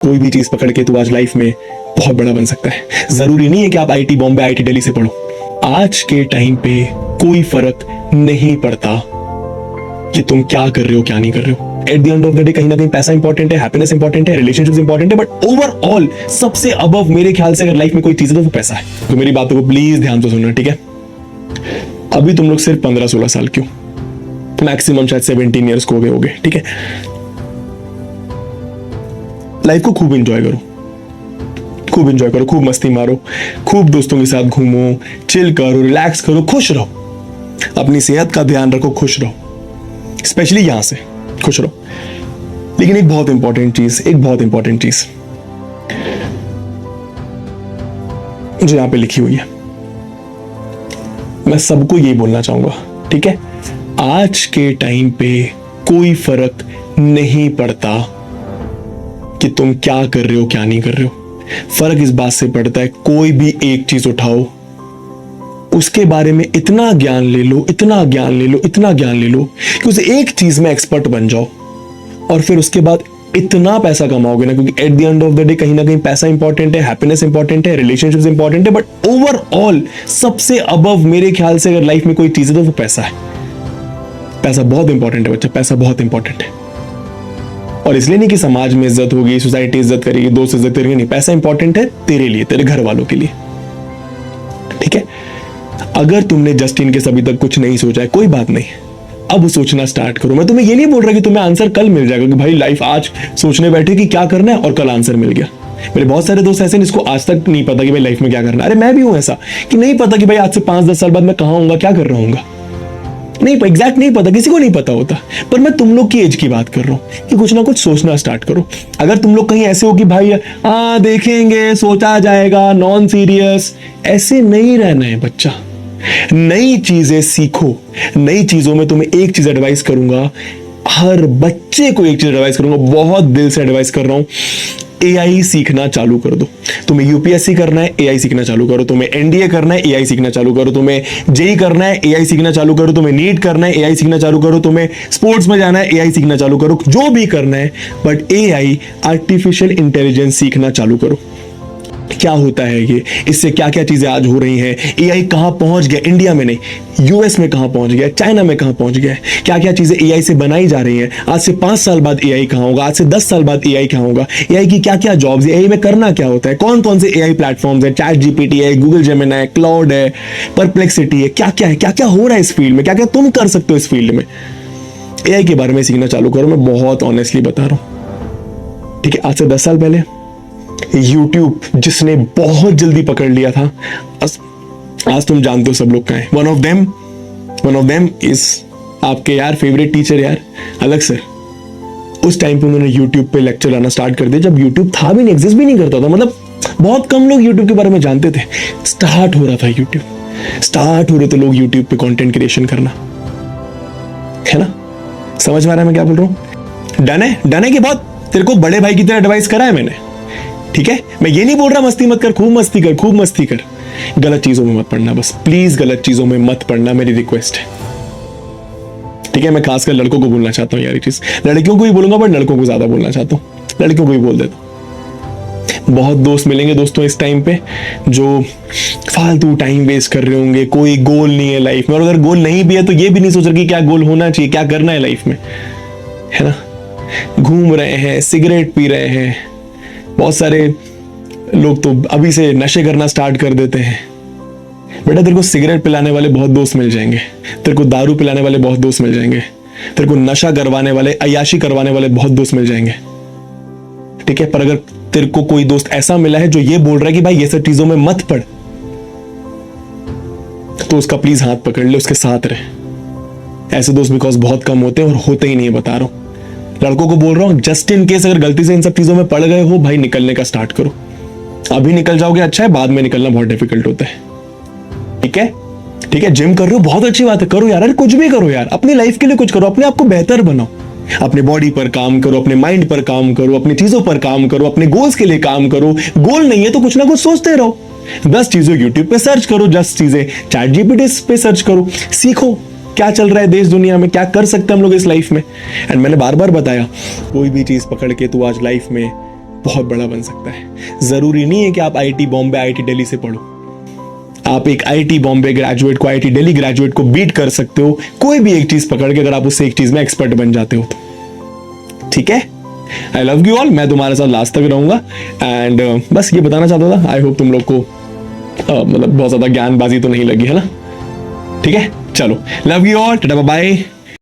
कोई भी चीज पकड़ के तू आज लाइफ में बहुत बड़ा बन सकता है। जरूरी नहीं है कि आप आईटी बॉम्बे आईटी दिल्ली से पढ़ो। आज के टाइम पे कोई फर्क नहीं पड़ता कि तुम क्या कर रहे हो क्या नहीं कर रहे हो। At the end of the day कहीं ना कहीं पैसा इंपॉर्टेंट है, हैप्पीनेस इंपॉर्टेंट है, रिलेशनशिप्स इंपॉर्टेंट है, बट ओवरऑल सबसे अबव मेरे ख्याल से अगर लाइफ में कोई चीज है तो वो पैसा है। तो मेरी बातों को प्लीज ध्यान से सुनना, ठीक है। अभी तुम लोग सिर्फ 15-16 साल के हो, मैक्सिमम शायद 17 ईयर्स को हो गए होगे, ठीक है। लाइफ को खूब एंजॉय करो, खूब एंजॉय करो, खूब मस्ती मारो, खूब दोस्तों के साथ घूमो, चिल करो, रिलैक्स करो, खुश रहो, अपनी सेहत का ध्यान रखो, खुश रहो, स्पेशली यहां से खुश रहो। लेकिन एक बहुत इंपॉर्टेंट चीज जो यहां पे लिखी हुई है, मैं सबको यही बोलना चाहूंगा, ठीक है। आज के टाइम पे कोई फर्क नहीं पड़ता कि तुम क्या कर रहे हो क्या नहीं कर रहे हो। फर्क इस बात से पड़ता है, कोई भी एक चीज उठाओ, उसके बारे में इतना ज्ञान ले लो, इतना ज्ञान ले लो, इतना ज्ञान ले लो कि उस एक चीज में एक्सपर्ट बन जाओ, और फिर उसके बाद इतना पैसा कमाओगे ना, क्योंकि at the end of the day कहीं ना कहीं पैसा इंपॉर्टेंट है, हैप्पीनेस इंपॉर्टेंट है, रिलेशनशिप्स इंपॉर्टेंट है, बट ओवरऑल सबसे अबव मेरे ख्याल से अगर लाइफ में कोई चीज है तो वो पैसा है। पैसा बहुत इंपॉर्टेंट है बच्चा, पैसा बहुत इंपॉर्टेंट है। और इसलिए नहीं कि समाज में इज्जत होगी, सोसाइटी इज्जत करेगी, दोस्त इज्जत करेंगे, नहीं, पैसा इंपॉर्टेंट है तेरे लिए, तेरे घर वालों के लिए, ठीक है। अगर तुमने जस्टिन के अभी तक कुछ नहीं सोचा है, कोई बात नहीं, अब सोचना स्टार्ट करो। मैं तुम्हें ये नहीं बोल रहा कि तुम्हें आंसर कल मिल जाएगा, कि भाई लाइफ आज सोचने बैठे कि क्या करना है और कल आंसर मिल गया। मेरे बहुत सारे दोस्त ऐसे हैं जिसको आज तक नहीं पता कि भाई लाइफ में क्या करना है। अरे मैं भी हूं ऐसा कि नहीं पता कि भाई आज से 5-10 साल बाद मैं कहां होऊंगा, क्या कर रहा हूंगा, नहीं एग्जैक्ट नहीं पता, किसी को नहीं पता होता। पर मैं तुम लोग की एज की बात कर रहा हूं कि कुछ ना कुछ सोचना स्टार्ट करो। अगर तुम लोग कहीं ऐसे हो कि भाई देखेंगे, सोचा जाएगा, नॉन सीरियस, ऐसे नहीं रहना है बच्चा। नई चीजें सीखो। नई चीजों में तुम्हें एक चीज एडवाइस करूंगा, हर बच्चे को एक चीज एडवाइस करूंगा, बहुत दिल से एडवाइस कर रहा हूं, एआई सीखना चालू कर दो। तुम्हें यूपीएससी करना है, एआई सीखना चालू करो। तुम्हें एनडीए करना है, एआई सीखना चालू करो। तुम्हें जेई करना है, एआई सीखना चालू करो। तुम्हें नीट करना है, एआई सीखना चालू करो। तुम्हें स्पोर्ट्स में जाना है, एआई सीखना चालू करो। जो भी करना है, बट एआई आर्टिफिशियल इंटेलिजेंस सीखना चालू करो। क्या होता है ये, इससे क्या क्या चीजें आज हो रही हैं, एआई कहां पहुंच गया, इंडिया में नहीं यूएस में कहां पहुंच गया, चाइना में कहां पहुंच गया, क्या क्या चीजें एआई से बनाई जा रही हैं। आज से 5 साल बाद एआई कहां होगा, आज से 10 साल बाद एआई कहां होगा, एआई की क्या क्या जॉब्स, एआई में करना क्या होता है, कौन कौन से एआई प्लेटफॉर्म्स है, चैट जीपीटी है, गूगल जेमिनी है, क्लाउड है, परप्लेक्सिटी है, क्या क्या है, क्या क्या हो रहा है इस फील्ड में, क्या क्या तुम कर सकते हो इस फील्ड में। एआई के बारे में सीखना चालू करो, मैं बहुत ऑनेस्टली बता रहा हूं, ठीक है। आज से 10 साल पहले यूट्यूब जिसने बहुत जल्दी पकड़ लिया था, आज तुम जानते हो सब लोग कहाँ हैं। वन ऑफ देम इज आपके यार फेवरेट टीचर यार, अलग सर। उस टाइम पे उन्होंने यूट्यूब पे लेक्चर आना स्टार्ट कर दिया जब यूट्यूब था भी नहीं, एग्जिस्ट भी नहीं करता था, मतलब बहुत कम लोग यूट्यूब के बारे में जानते थे। स्टार्ट हो रहा था यूट्यूब, स्टार्ट हो रहे थे लोग यूट्यूब पे कंटेंट क्रिएशन करना, है ना। समझ में आ रहा है मैं क्या बोल रहा हूँ। डन है कि बहुत तेरे को बड़े भाई की तरह एडवाइस करा है मैंने, ठीक है। मैं ये नहीं बोल रहा मस्ती मत कर, खूब मस्ती कर, खूब मस्ती कर, गलत चीजों में मत पड़ना, बस प्लीज गलत चीजों में मत पड़ना, मेरी रिक्वेस्ट है, ठीक है। मैं खासकर लड़कों को बोलना चाहता हूँ यार ये चीज, लड़कियों को ही बोलूंगा बट लड़कों को ज्यादा बोलना चाहता हूँ, लड़कियों को ही बोल देता हूँ। बहुत दोस्त मिलेंगे दोस्तों इस टाइम पे जो फालतू टाइम वेस्ट कर रहे होंगे, कोई गोल नहीं है लाइफ में, और अगर गोल नहीं भी है तो ये भी नहीं सोच रहे कि क्या गोल होना चाहिए, क्या करना है लाइफ में, है ना। घूम रहे हैं, सिगरेट पी रहे हैं, बहुत सारे लोग तो अभी से नशे करना स्टार्ट कर देते हैं। बेटा तेरे को सिगरेट पिलाने वाले बहुत दोस्त मिल जाएंगे, तेरे को दारू पिलाने वाले बहुत दोस्त मिल जाएंगे, तेरे को नशा करवाने वाले, अय्याशी करवाने वाले बहुत दोस्त मिल जाएंगे, ठीक है। पर अगर तेरे को कोई दोस्त ऐसा मिला है जो ये बोल रहा है कि भाई ये सब चीजों में मत पड़, तो उसका प्लीज हाथ पकड़ ले, उसके साथ रहे। ऐसे दोस्त बिकॉज बहुत कम होते हैं और होते ही नहीं है, बता रहा हूं। लड़कों को बोल रहा हूं, जस्ट इन केस अगर गलती से इन सब चीजों में पड़ गए हो, भाई निकलने का स्टार्ट करो। अभी निकल जाओगे अच्छा है, बाद में निकलना बहुत डिफिकल्ट होता है, ठीक है। ठीक है, जिम कर रहे हो बहुत अच्छी बात है, करो यार, अरे कुछ भी करो यार, अपनी लाइफ के लिए कुछ करो, अपने आप को बेहतर बनाओ, अपने बॉडी पर काम करो, अपने माइंड पर काम करो, अपनी चीजों पर काम करो, अपने गोल्स के लिए काम करो। गोल नहीं है तो कुछ ना कुछ सोचते रहो, 10 चीजें यूट्यूब पे सर्च करो, 10 चीजें चैट जीपीटी पे सर्च करो, सीखो क्या चल रहा है देश दुनिया में, क्या कर सकते हैं हम लोग इस लाइफ में। एंड मैंने बार बार बताया, कोई भी चीज पकड़ के तू आज लाइफ में बहुत बड़ा बन सकता है। जरूरी नहीं है कि आप आईआईटी बॉम्बे आईआईटी दिल्ली से पढ़ो, आप एक आईआईटी बॉम्बे ग्रेजुएट को आईआईटी दिल्ली ग्रेजुएट को बीट कर सकते हो कोई भी एक चीज पकड़ के, अगर आप उससे एक चीज में एक्सपर्ट बन जाते हो तो। ठीक है, आई लव यू ऑल, मैं तुम्हारे साथ लास्ट तक रहूंगा। एंड बस ये बताना चाहता था, आई होप तुम लोग को मतलब बहुत ज्यादा ज्ञानबाजी तो नहीं लगी है ना। ठीक है, चलो, love you all, tata bye.